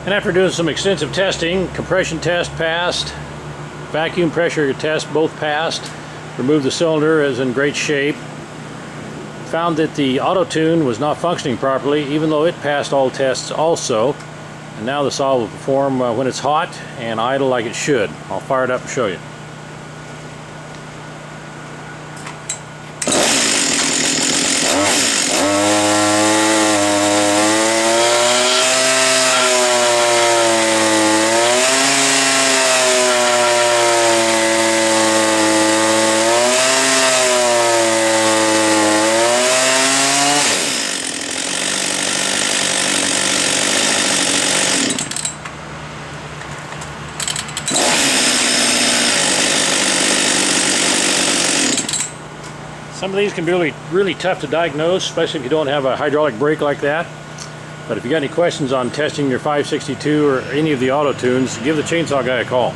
And after doing some extensive testing, compression test passed, vacuum pressure test both passed, removed the cylinder, is in great shape. Found that the auto tune was not functioning properly, even though it passed all tests also. And now the saw will perform when it's hot and idle like it should. I'll fire it up and show you. Some of these can be really tough to diagnose, especially if you don't have a hydraulic brake like that. But if you got any questions on testing your 562 or any of the auto tunes, give the chainsaw guy a call.